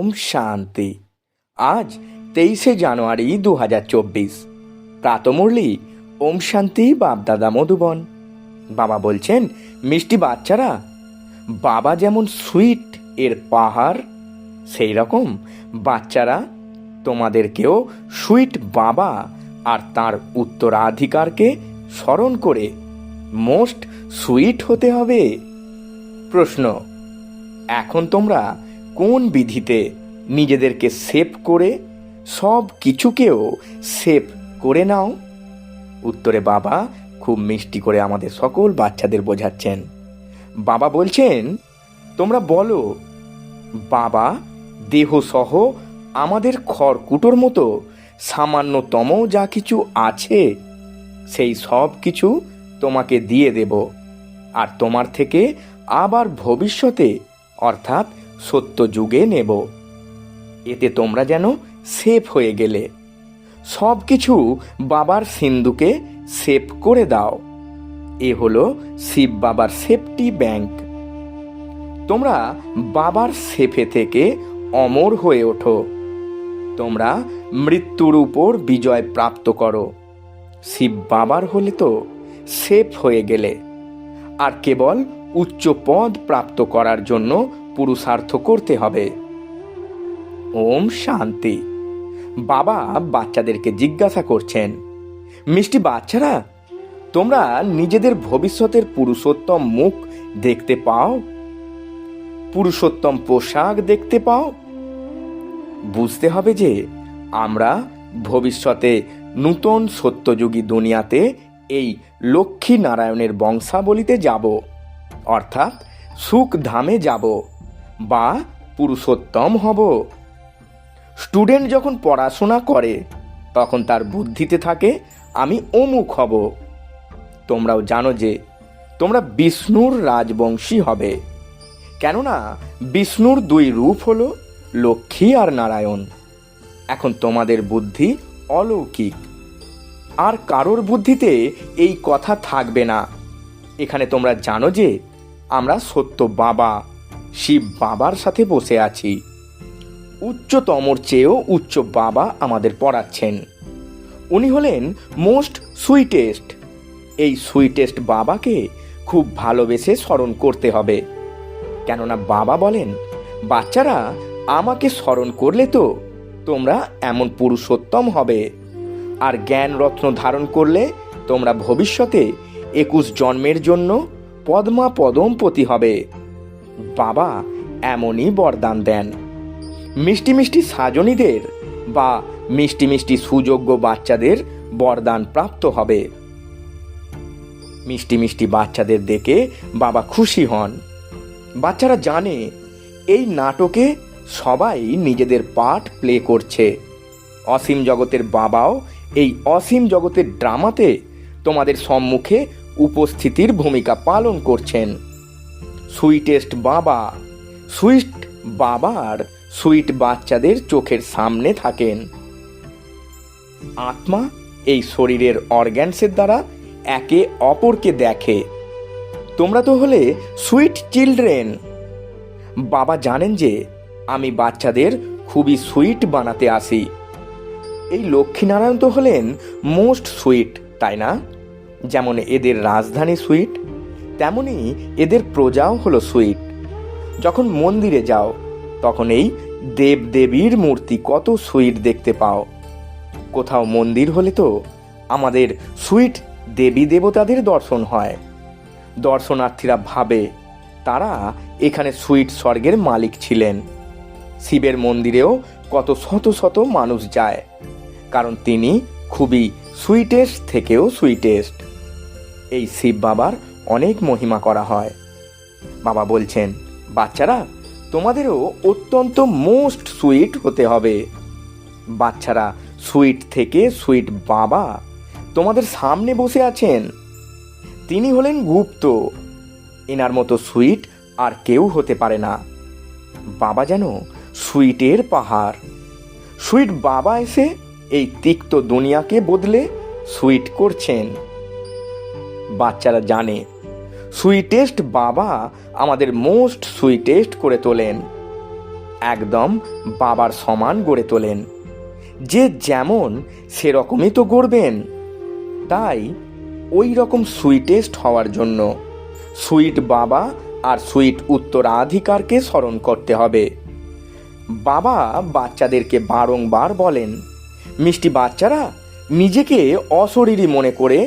ওম শান্তি। আজ 23শে জানুয়ারি 2024। প্রাতমুরলি ওম শান্তি বাপদাদা মধুবন। বাবা বলছেন, মিষ্টি বাচ্চারা, বাবা যেমন সুইট এর পাহাড়, সেই রকম বাচ্চারা তোমাদেরকেও সুইট বাবা আর তার উত্তরাধিকারকে স্মরণ করে মোস্ট সুইট হতে হবে। প্রশ্ন: এখন তোমরা কোন বিধিতে নিজেদেরকে সেভ করে সব কিছুকেও সেভ করে নাও? উত্তরে বাবা খুব মিষ্টি করে আমাদের সকল বাচ্চাদের বোঝাচ্ছেন। বাবা বলছেন, তোমরা বলো, বাবা দেহসহ আমাদের খড়কুটোর মতো সামান্যতম যা কিছু আছে সেই সব কিছু তোমাকে দিয়ে দেব, আর তোমার থেকে আবার ভবিষ্যতে অর্থাৎ সত্য যুগে নেব। এতে তোমরা যেন সেফ হয়ে গেলে। সব কিছু বাবার সিন্ধুকে সেভ করে দাও। এ হলো শিব বাবার সেফটি ব্যাংক। তোমরা বাবার সেফে থেকে অমর হয়ে ওঠো। তোমরা মৃত্যুর উপর বিজয় প্রাপ্ত করো। শিব বাবার হলে তো সেফ হয়ে গেলে, আর কেবল উচ্চ পদ প্রাপ্ত করার জন্য পুরুষার্থ করতে হবে। ওম শান্তি। বাবা বাচ্চাদেরকে জিজ্ঞাসা করছেন, মিষ্টি বাচ্চারা, তোমরা নিজেদের ভবিষ্যতের পুরুষোত্তম মুখ দেখতে পাও? পুরুষোত্তম পোশাক দেখতে পাও? বুঝতে হবে যে আমরা ভবিষ্যতে নূতন সত্যযুগী দুনিয়াতে এই লক্ষ্মী নারায়ণের বংশাবলিতে যাব, অর্থাৎ সুখ ধামে যাব বা পুরুষোত্তম হব। স্টুডেন্ট যখন পড়াশোনা করে তখন তার বুদ্ধিতে থাকে আমি অমুক হব। তোমরাও জানো যে তোমরা বিষ্ণুর রাজবংশী হবে, কেননা বিষ্ণুর দুই রূপ হলো লক্ষ্মী আর নারায়ণ। এখন তোমাদের বুদ্ধি অলৌকিক, আর কারোর বুদ্ধিতে এই কথা থাকবে না। এখানে তোমরা জানো যে আমরা সত্য বাবা শিব বাবার সাথে বসে আছি। উচ্চতমর চেয়েও উচ্চ বাবা আমাদের পড়াচ্ছেন। উনি হলেন মোস্ট সুইটেস্ট। এই সুইটেস্ট বাবাকে খুব ভালোবেসে স্মরণ করতে হবে, কেননা বাবা বলেন, বাচ্চারা আমাকে স্মরণ করলে তো তোমরা এমন পুরুষোত্তম হবে, আর জ্ঞান রত্ন ধারণ করলে তোমরা ভবিষ্যতে 21 জন্মের জন্য পদ্মা পদমপতি হবে। বাবা এমনই বরদান দেন। মিষ্টি মিষ্টি সাজনীদের বা মিষ্টি মিষ্টি সুযোগ্য বাচ্চাদের বরদান প্রাপ্ত হবে। মিষ্টি মিষ্টি বাচ্চাদের দেখে বাবা খুশি হন। বাচ্চারা জানে এই নাটকে সবাই নিজেদের পার্ট প্লে করছে। অসীম জগতের বাবাও এই অসীম জগতের ড্রামাতে তোমাদের সম্মুখে উপস্থিতির ভূমিকা পালন করছেন। সুইটেস্ট বাবা সুইট বাবার সুইট বাচ্চাদের চোখের সামনে থাকেন। আত্মা এই শরীরের অর্গ্যানসের দ্বারা একে অপরকে দেখে। তোমরা তো হলে সুইট চিলড্রেন। বাবা জানেন যে আমি বাচ্চাদের খুবই সুইট বানাতে আসি। এই লক্ষ্মীনারায়ণ তো হলেন মোস্ট সুইট, তাই না? যেমন এদের রাজধানী সুইট, তেমনি এদের প্রজাও হলো সুইট। যখন মন্দিরে যাও তখন এই দেবদেবীর মূর্তি কত সুইট দেখতে পাও। কোথাও মন্দির হলে তো আমাদের সুইট দেবী দেবতাদের দর্শন হয়। দর্শনার্থীরা ভাবে তারা এখানে সুইট স্বর্গের মালিক ছিলেন। শিবের মন্দিরেও কত শত শত মানুষ যায়, কারণ তিনি খুবই সুইটেস্ট থেকেও সুইটেস্ট। এই শিব বাবার অনেক মহিমা করা হয়। বাবা বলছেন, বাচ্চারা তোমাদেরও অত্যন্ত মোস্ট সুইট হতে হবে। বাচ্চারা সুইট থেকে সুইট বাবা তোমাদের সামনে বসে আছেন। তিনি হলেন গুপ্ত। এনার মতো সুইট আর কেউ হতে পারে না। বাবা যেন সুইটের পাহাড়। সুইট বাবা এসে এই তিক্ত দুনিয়াকে বদলে সুইট করছেন। বাচ্চারা জানে সুইটেস্ট বাবা আমাদের মোস্ট সুইটেস্ট করে তোলেন। একদম বাবার সমান গড়ে তোলেন। যে যেমন সেরকমই তো গড়বেন। তাই ওই রকম সুইটেস্ট হওয়ার জন্য সুইট বাবা আর সুইট উত্তরাধিকারকে স্মরণ করতে হবে। বাবা বাচ্চাদেরকে বারংবার বলেন, মিষ্টি বাচ্চারা, নিজেকে অশরীরী মনে করে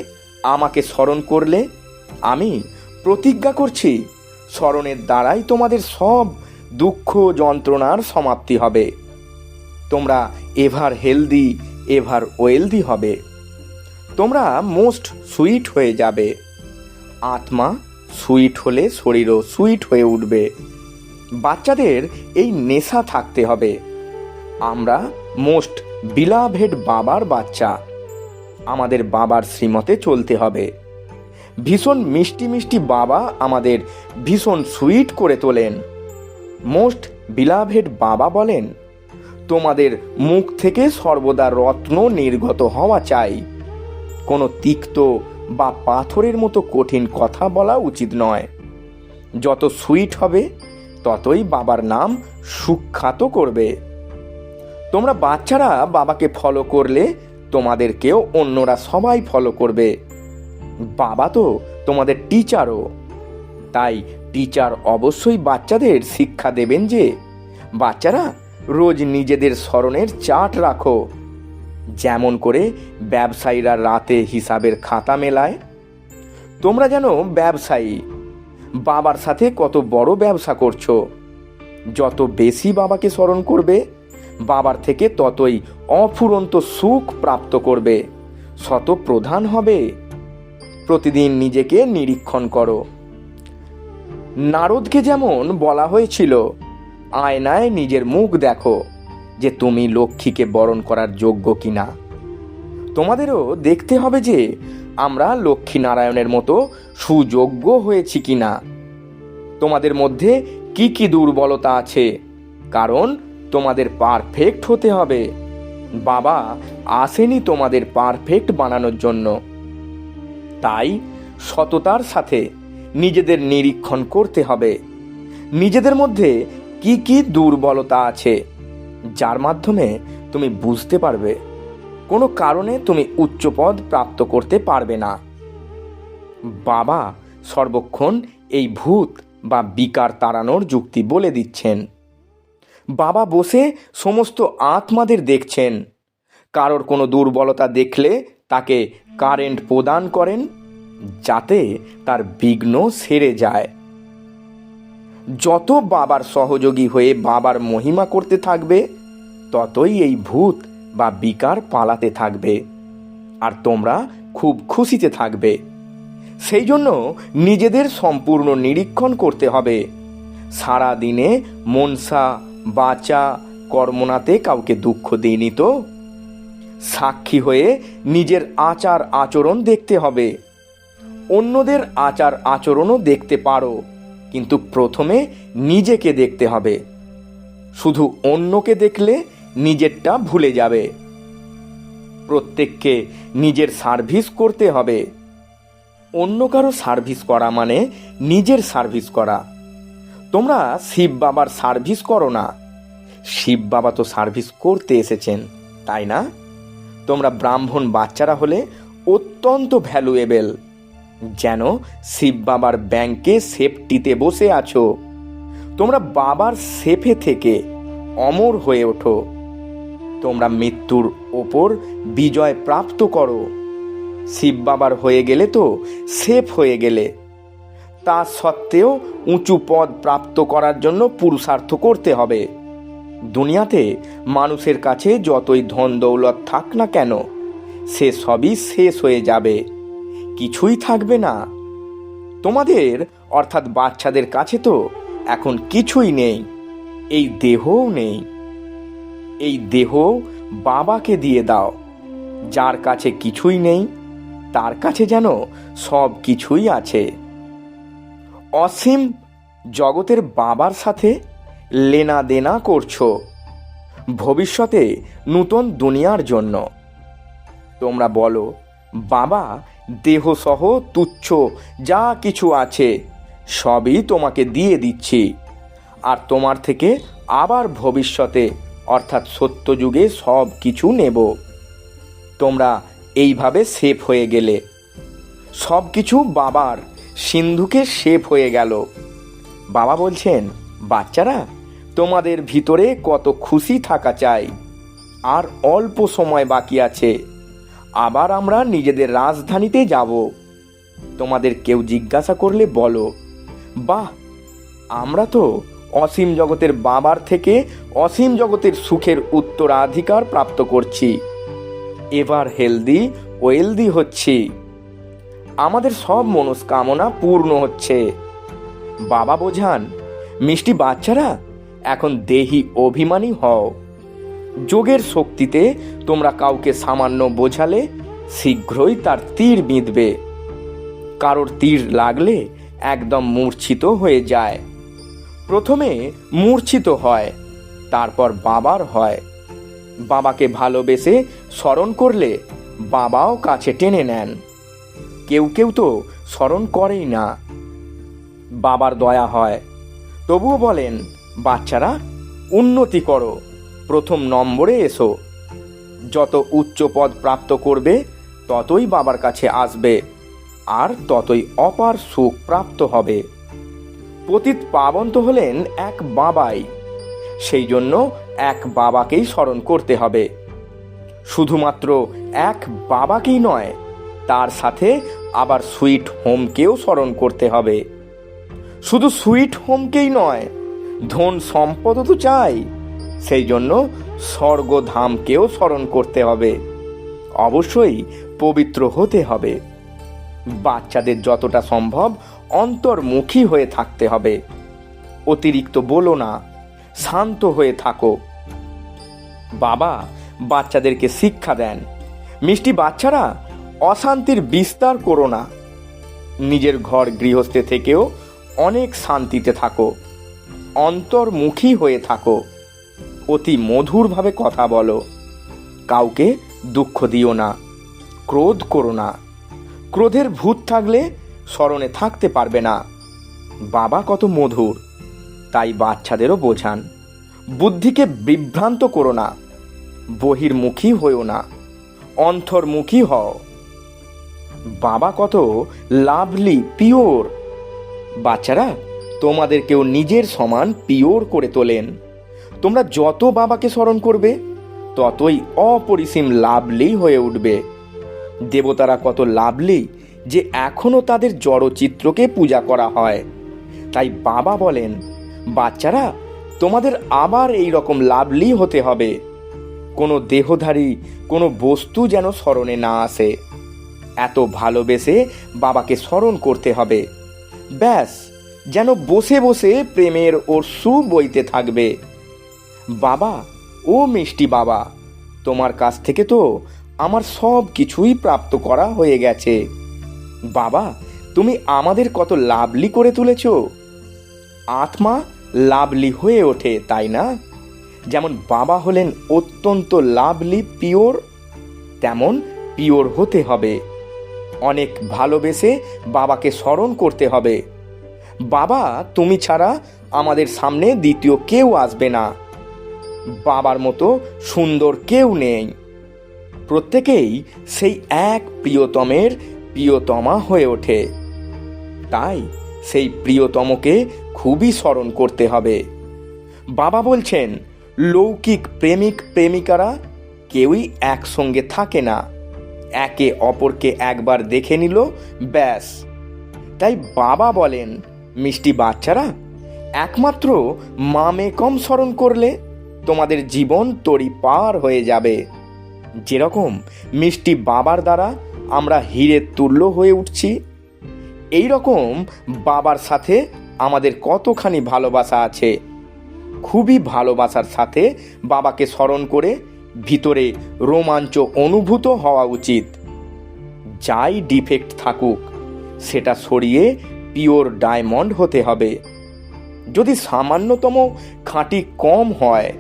আমাকে স্মরণ করলে আমি প্রতিজ্ঞা করছি স্মরণের দ্বারাই তোমাদের সব দুঃখ যন্ত্রণার সমাপ্তি হবে। তোমরা এভার হেলদি এভার ওয়েলদি হবে। তোমরা মোস্ট সুইট হয়ে যাবে। আত্মা সুইট হলে শরীরও সুইট হয়ে উঠবে। বাচ্চাদের এই নেশা থাকতে হবে, আমরা মোস্ট বিলাভেড বাবার বাচ্চা। আমাদের বাবার শ্রীমতে চলতে হবে। ভীষণ মিষ্টি মিষ্টি বাবা আমাদের ভীষণ সুইট করে তোলেন। মোস্ট বিলাভেড বাবা বলেন, তোমাদের মুখ থেকে সর্বদা রত্ন নির্গত হওয়া চাই। কোনো তিক্ত বা পাথরের মতো কঠিন কথা বলা উচিত নয়। যত সুইট হবে ততই বাবার নাম সুখ্যাত করবে। তোমরা বাচ্চারা বাবাকে ফলো করলে তোমাদেরকেও অন্যরা সবাই ফলো করবে। বাবা তো তোমাদের টিচারও। তাই টিচার অবশ্যই বাচ্চাদের শিক্ষা দেবেন যে, বাচ্চারা রোজ নিজেদের স্মরণের চার্ট রাখো। যেমন করে ব্যবসায়ীরা রাতে হিসাবের খাতা মেলায়, তোমরা যেন ব্যবসায়ী বাবার সাথে কত বড় ব্যবসা করছো। যত বেশি বাবাকে স্মরণ করবে, বাবার থেকে ততই অফুরন্ত সুখ প্রাপ্ত করবে, শত প্রধান হবে। প্রতিদিন নিজেকে নিরীক্ষণ করো। নারদকে যেমন বলা হয়েছিল, আয়নায় নিজের মুখ দেখো যে তুমি লক্ষ্মীকে বরণ করার যোগ্য কিনা। তোমাদেরও দেখতে হবে যে আমরা লক্ষ্মী নারায়ণের মতো সুযোগ্য হয়েছি কিনা। তোমাদের মধ্যে কি কি দুর্বলতা আছে, কারণ তোমাদের পারফেক্ট হতে হবে। বাবা আসেনি তোমাদের পারফেক্ট বানানোর জন্য। তাই সততার সাথে নিজেদের নিরীক্ষণ করতে হবে। নিজেদের মধ্যে কি কি দুর্বলতা আছে, যার মাধ্যমে তুমি বুঝতে পারবে কোনো কারণে তুমি উচ্চ পদ প্রাপ্ত করতে পারবে না। বাবা সর্বক্ষণ এই ভূত বা বিকার তাড়ানোর যুক্তি বলে দিচ্ছেন। বাবা বসে সমস্ত আত্মাদের দেখছেন। কারোর কোনো দুর্বলতা দেখলে তাকে কারেন্ট প্রদান করেন, যাতে তার বিঘ্ন সেরে যায়। যত বাবার সহযোগী হয়ে বাবার মহিমা করতে থাকবে, ততই এই ভূত বা বিকার পালাতে থাকবে, আর তোমরা খুব খুশিতে থাকবে। সেই জন্য নিজেদের সম্পূর্ণ নিরীক্ষণ করতে হবে। সারা দিনে মনসা বাচা কর্মনাতে কাউকে দুঃখ দিইনি তো। সাক্ষী হয়ে নিজের আচার আচরণ দেখতে হবে। অন্যদের আচার আচরণও দেখতে পারো, কিন্তু প্রথমে নিজেকে দেখতে হবে। শুধু অন্যকে দেখলে নিজেরটা ভুলে যাবে। প্রত্যেককে নিজের সার্ভিস করতে হবে। অন্য কারো সার্ভিস করা মানে নিজের সার্ভিস করা। তোমরা শিব বাবার সার্ভিস করো না। শিব বাবা তো সার্ভিস করতে এসেছেন, তাই না? তোমরা ব্রাহ্মণ বাচ্চারা হলে অত্যন্ত ভ্যালুয়েবল, যেন শিব বাবার ব্যাংকে সেফটিতে বসে আছো। তোমরা বাবার সেফে থেকে অমর হয়ে ওঠো। তোমরা মৃত্যুর ওপর বিজয় প্রাপ্ত করো। শিব বাবার হয়ে গেলে তো সেফ হয়ে গেলে। তা সত্ত্বেও উঁচু পদ প্রাপ্ত করার জন্য পুরুষার্থ করতে হবে। দুনিয়াতে মানুষের কাছে যতই ধন দৌলত থাক না কেন, সে সবই শেষ হয়ে যাবে, কিছুই থাকবে না। তোমাদের অর্থাৎ বাচ্চাদের কাছে তো এখন কিছুই নেই, এই দেহও নেই। এই দেহ বাবাকে দিয়ে দাও। যার কাছে কিছুই নেই, তার কাছে যেন সব কিছুই আছে। অসীম জগতের বাবার সাথে লেনা দেনা করছো ভবিষ্যতে নূতন দুনিয়ার জন্য। তোমরা বলো, বাবা দেহসহ তুচ্ছ যা কিছু আছে সবই তোমাকে দিয়ে দিচ্ছি, আর তোমার থেকে আবার ভবিষ্যতে অর্থাৎ সত্যযুগে সব কিছু নেব। তোমরা এইভাবে সেফ হয়ে গেলে। সব কিছু বাবার সিন্ধুকে সেফ হয়ে গেল। বাবা বলছেন, বাচ্চারা, তোমাদের ভিতরে কত খুশি থাকা চাই। আর অল্প সময় বাকি আছে, আবার আমরা নিজেদের রাজধানীতে যাব। তোমাদের কেউ জিজ্ঞাসা করলে বলো, বাহ, আমরা তো অসীম জগতের বাবার থেকে অসীম জগতের সুখের উত্তরাধিকার প্রাপ্ত করছি। এবার হেলদি ওয়েলদি হচ্ছি, আমাদের সব মনস্কামনা পূর্ণ হচ্ছে। বাবা বোঝান, মিষ্টি বাচ্চারা, এখন দেহি অভিমানী হও। যোগের শক্তিতে তোমরা কাউকে সামান্য বোঝালে শীঘ্রই তার তীর বিঁধবে। কারোর তীর লাগলে একদম মূর্ছিত হয়ে যায়। প্রথমে মূর্ছিত হয়, তারপর বাবার হয়। বাবাকে ভালোবেসে স্মরণ করলে বাবাও কাছে টেনে নেন। কেউ কেউ তো স্মরণ করেই না। বাবার দয়া হয়, তবুও বলেন, বাচ্চারা, উন্নতি করো, প্রথম নম্বরে এসো। যত উচ্চ পদ প্রাপ্ত করবে ততই বাবার কাছে আসবে, আর ততই অপার সুখ প্রাপ্ত হবে। পতিত পাবন তো হলেন এক বাবাই, সেই জন্য এক বাবাকেই স্মরণ করতে হবে। শুধুমাত্র এক বাবাকেই নয়, তার সাথে আবার সুইট হোমকেও স্মরণ করতে হবে। শুধু সুইট হোমকেই নয়, ধন সম্পদও তো চাই, সেই জন্য স্বর্গধামকেও স্মরণ করতে হবে। অবশ্যই পবিত্র হতে হবে। বাচ্চাদের যতটা সম্ভব অন্তর্মুখী হয়ে থাকতে হবে। অতিরিক্ত বলো না, শান্ত হয়ে থাকো। বাবা বাচ্চাদেরকে শিক্ষা দেন, মিষ্টি বাচ্চারা, অশান্তির বিস্তার করো না। নিজের ঘর গৃহস্থে থেকেও অনেক শান্তিতে থাকো, অন্তর্মুখী হয়ে থাকো। অতি মধুরভাবে কথা বলো। কাউকে দুঃখ দিও না, ক্রোধ করো না। ক্রোধের ভূত থাকলে স্মরণে থাকতে পারবে না। বাবা কত মধুর, তাই বাচ্চাদেরও বোঝান। বুদ্ধিকে বিভ্রান্ত করো না, বহির্মুখী হও না, অন্তর্মুখী হও। বাবা কত লাভলি, পিওর। বাচ্চারা, তোমাদেরকেও নিজের সমান পিওর করে তোলেন। তোমরা যত বাবাকে স্মরণ করবে ততই অপরিসীম লাভলি হয়ে উঠবে। দেবতারা কত লাভলি যে এখনো তাদের জড়চিত্রকে পূজা করা হয়। তাই বাবা বলেন, বাচ্চারা, তোমাদের আবার এই রকম লাভলি হতে হবে। কোনো দেহধারী কোনো বস্তু যেন স্মরণে না আসে। এত ভালোবেসে বাবাকে স্মরণ করতে হবে, ব্যাস, যেন বসে বসে প্রেমের অশ্রু বইতে থাকবে। বাবা, ও মিষ্টি বাবা, তোমার কাছ থেকে তো আমার সব কিছুই প্রাপ্ত করা হয়ে গেছে। বাবা, তুমি আমাদের কত লাভলি করে তুলেছ। আত্মা লাভলি হয়ে ওঠে, তাই না? যেমন বাবা হলেন অত্যন্ত লাভলি, পিওর, তেমন পিওর হতে হবে। অনেক ভালোবেসে বাবাকে স্মরণ করতে হবে। বাবা, তুমি ছাড়া আমাদের সামনে দ্বিতীয় কেউ আসবে না। বাবার মতো সুন্দর কেউ নেই। প্রত্যেকেই সেই এক প্রিয়তমের প্রিয়তমা হয়ে ওঠে। তাই সেই প্রিয়তমকে খুবই স্মরণ করতে হবে। বাবা বলছেন, লৌকিক প্রেমিক প্রেমিকারা কেউই একসঙ্গে থাকে না। একে অপরকে একবার দেখে নিল, ব্যাস। তাই বাবা বলেন, মিষ্টি বাচ্চারা, একমাত্র মামেকম স্মরণ করলে তোমাদের জীবন তরি পার হয়ে যাবে। যেরকম মিষ্টি বাবার দ্বারা আমরা হীরের তুল্য হয়ে উঠছি, এই রকম বাবার সাথে আমাদের কতখানি ভালোবাসা আছে। খুবই ভালোবাসার সাথে বাবাকে স্মরণ করে ভিতরে রোমাঞ্চ অনুভূত হওয়া উচিত। যাই ডিফেক্ট থাকুক সেটা সরিয়ে পিওর ডায়মন্ড হতে হবে। যদি সামান্যতম খাঁটি কম হয়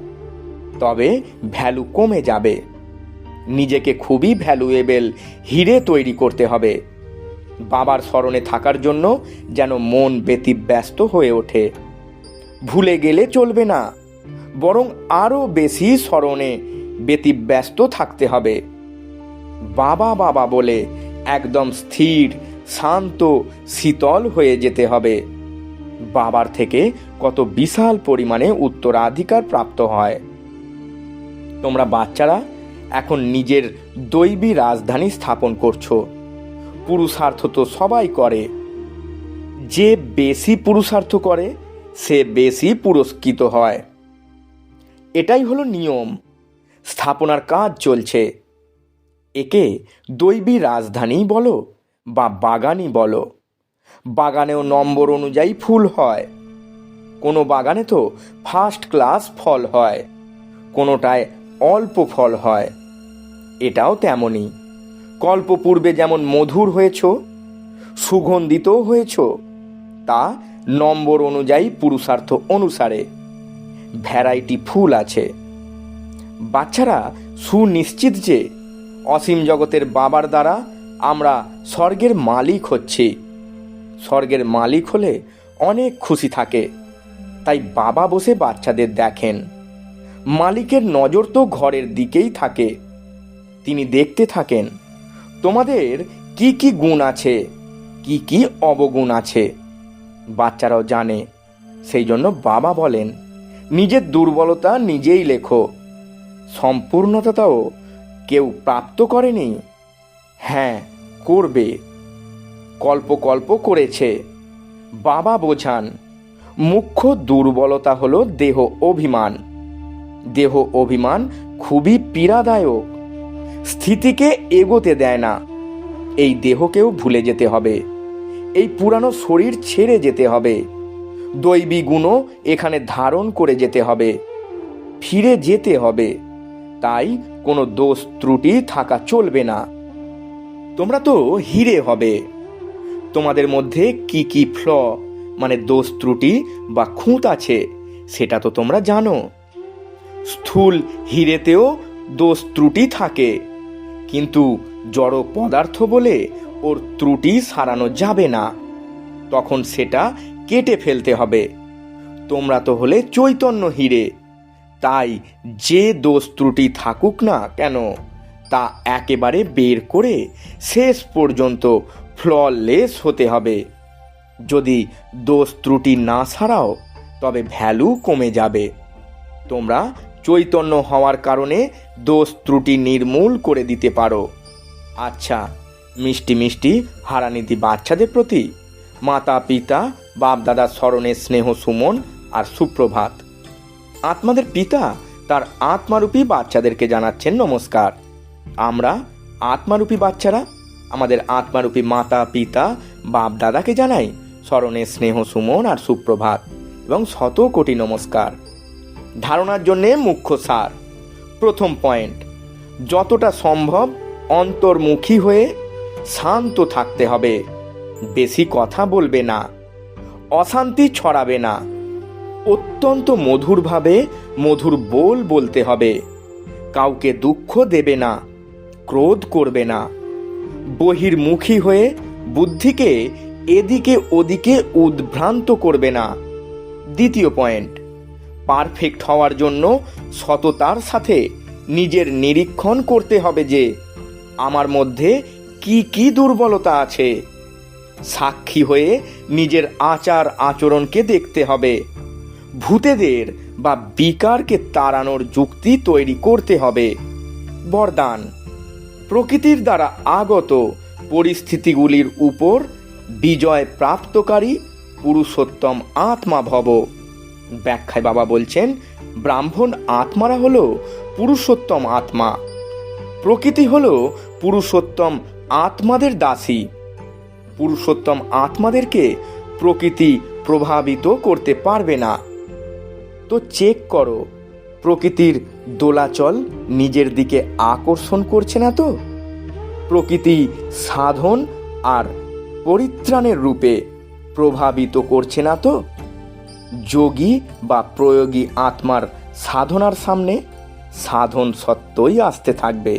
তবে ভ্যালু কমে যাবে। নিজেকে খুবই ভ্যালুয়েবল হিরে তৈরি করতে হবে। বাবার স্মরণে থাকার জন্য যেন মন ব্যতিব্যস্ত হয়ে ওঠে। ভুলে গেলে চলবে না, বরং আরও বেশি স্মরণে ব্যতিব্যস্ত থাকতে হবে। বাবা বাবা বলে একদম স্থির, শান্ত, শীতল হয়ে যেতে হবে। বাবার থেকে কত বিশাল পরিমাণে উত্তরাধিকার প্রাপ্ত হয়। তোমরা বাচ্চারা এখন নিজের দৈবী রাজধানী স্থাপন করছো। পুরুষার্থ তো সবাই করে। যে বেশি পুরুষার্থ করে সে বেশি পুরস্কৃত হয়। এটাই হলো নিয়ম। স্থাপনার কাজ চলছে। একে দৈবী রাজধানী বলো বা বাগানই বলো। বাগানেও নম্বর অনুযায়ী ফুল হয়। কোনো বাগানে তো ফার্স্ট ক্লাস ফল হয়, কোনোটায় অল্প ফল হয়। এটাও তেমনই। কল্পপূর্বে যেমন মধুর হয়েছ, সুগন্ধিতও হয়েছ, তা নম্বর অনুযায়ী পুরুষার্থ অনুসারে ভ্যারাইটি ফুল আছে। বাচ্চারা সুনিশ্চিত যে অসীম জগতের বাবার দ্বারা আমরা স্বর্গের মালিক হচ্ছি। স্বর্গের মালিক হলে অনেক খুশি থাকে। তাই বাবা বসে বাচ্চাদের দেখেন। মালিকের নজর তো ঘরের দিকেই থাকে। তিনি দেখতে থাকেন তোমাদের কি কি গুণ আছে, কি কি অবগুণ আছে। বাচ্চারাও জানে। সেই জন্য বাবা বলেন, নিজের দুর্বলতা নিজেই লেখো। সম্পূর্ণতাও কেউ প্রাপ্ত করেনি, হ্যাঁ করবে। কল্প কল্প করেছে। বাবা বোঝান মুখ্য দুর্বলতা হলো দেহ অভিমান। দেহ অভিমান খুবই পীড়াদায়ক, স্থিতিকে এগোতে দেয় না। এই দেহকেও ভুলে যেতে হবে। এই পুরানো শরীর ছেড়ে যেতে হবে। দৈবী গুণও এখানে ধারণ করে যেতে হবে, ফিরে যেতে হবে। তাই কোনো দোষ ত্রুটি থাকা চলবে না। তোমরা তো হিরে হবে। তোমাদের মধ্যে কি কি ফ্ল মানে দোষ ত্রুটি বা খুঁত আছে সেটা তো তোমরা জানো। স্থূল হিরেতেও দোষ ত্রুটি থাকে, কিন্তু জড় পদার্থ বলে ওর ত্রুটি সারানো যাবে না। তখন সেটা কেটে ফেলতে হবে। তোমরা তো হলে চৈতন্য হিরে। তাই যে দোষ ত্রুটি থাকুক না কেন তা একেবারে বের করে শেষ পর্যন্ত ফ্ললেস হতে হবে। যদি দোষ ত্রুটি না সারাও তবে ভ্যালু কমে যাবে। তোমরা চৈতন্য হওয়ার কারণে দোষ ত্রুটি নির্মূল করে দিতে পারো। আচ্ছা, মিষ্টি মিষ্টি হারানিধি বাচ্চাদের প্রতি মাতা পিতা বাপদাদার স্মরণে স্নেহ সুমন আর সুপ্রভাত। আত্মাদের পিতা তার আত্মারূপী বাচ্চাদেরকে জানাচ্ছেন নমস্কার। আমরা আত্মারূপী বাচ্চারা আমাদের আত্মারূপী মাতা পিতা বাপদাদাকে জানাই স্মরণে স্নেহ সুমন আর সুপ্রভাত এবং শত কোটি নমস্কার। ধারণার জন্যে মুখ্য সার। প্রথম পয়েন্ট, যতটা সম্ভব অন্তর্মুখী হয়ে শান্ত থাকতে হবে। বেশি কথা বলবে না, অশান্তি ছড়াবে না। অত্যন্ত মধুরভাবে মধুর বলতে হবে। কাউকে দুঃখ দেবে না, ক্রোধ করবে না। বহির্মুখী হয়ে বুদ্ধিকে এদিকে ওদিকে উদ্ভ্রান্ত করবে না। দ্বিতীয় পয়েন্ট, পারফেক্ট হওয়ার জন্য সততার সাথে নিজের নিরীক্ষণ করতে হবে যে আমার মধ্যে কি কি দুর্বলতা আছে। সাক্ষী হয়ে নিজের আচার আচরণকে দেখতে হবে। ভূতেদের বা বিকারকে তাড়ানোর যুক্তি তৈরি করতে হবে। বরদান, প্রকৃতির দ্বারা আগত পরিস্থিতিগুলির উপর বিজয় প্রাপ্তকারী পুরুষোত্তম আত্মা ভব। ব্যাখ্যায় বাবা বলছেন, ব্রাহ্মণ আত্মারা হলো পুরুষোত্তম আত্মা। প্রকৃতি হলো পুরুষোত্তম আত্মাদের দাসী। পুরুষোত্তম আত্মাদেরকে প্রকৃতি প্রভাবিত করতে পারবে না। তো চেক করো, প্রকৃতির দোলাচল নিজের দিকে আকর্ষণ করছে না তো? প্রকৃতি সাধন আর পরিত্রাণের রূপে প্রভাবিত করছে না তো? যোগী বা প্রয়োগী আত্মার সাধনার সামনে সাধন সত্যই আসতে থাকবে।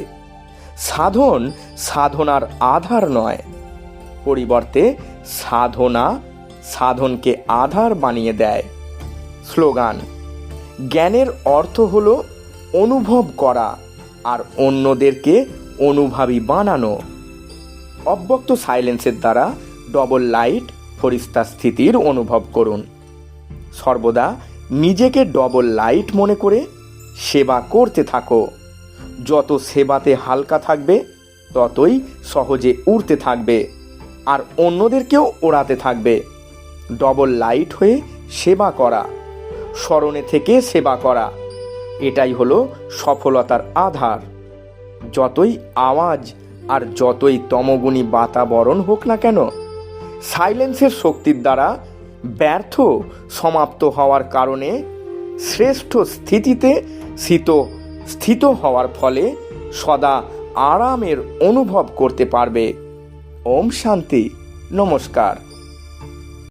সাধন সাধনার আধার নয়, পরিবর্তে সাধনা সাধনকে আধার বানিয়ে দেয়। স্লোগান, জ্ঞানের অর্থ হলো অনুভব করা আর অন্যদেরকে অনুভবী বানানো। অব্যক্ত সাইলেন্সের দ্বারা ডবল লাইট ফরিস্তা স্থিতির অনুভব করুন। সর্বদা নিজেকে ডবল লাইট মনে করে সেবা করতে থাকো। যত সেবাতে হালকা থাকবে ততই সহজে উড়তে থাকবে আর অন্যদেরকেও ওড়াতে থাকবে। ডবল লাইট হয়ে সেবা করা, স্মরণে থেকে সেবা করা, এটাই হলো সফলতার আধার। যতই আওয়াজ আর যতই তমগুণী বাতাবরণ হোক না কেন, সাইলেন্সের শক্তির দ্বারা ব্যর্থ সমাপ্ত হওয়ার কারণে শ্রেষ্ঠ স্থিতিতে স্থিত হওয়ার ফলে সদা আরামের অনুভব করতে পারবে। ওম শান্তি। নমস্কার।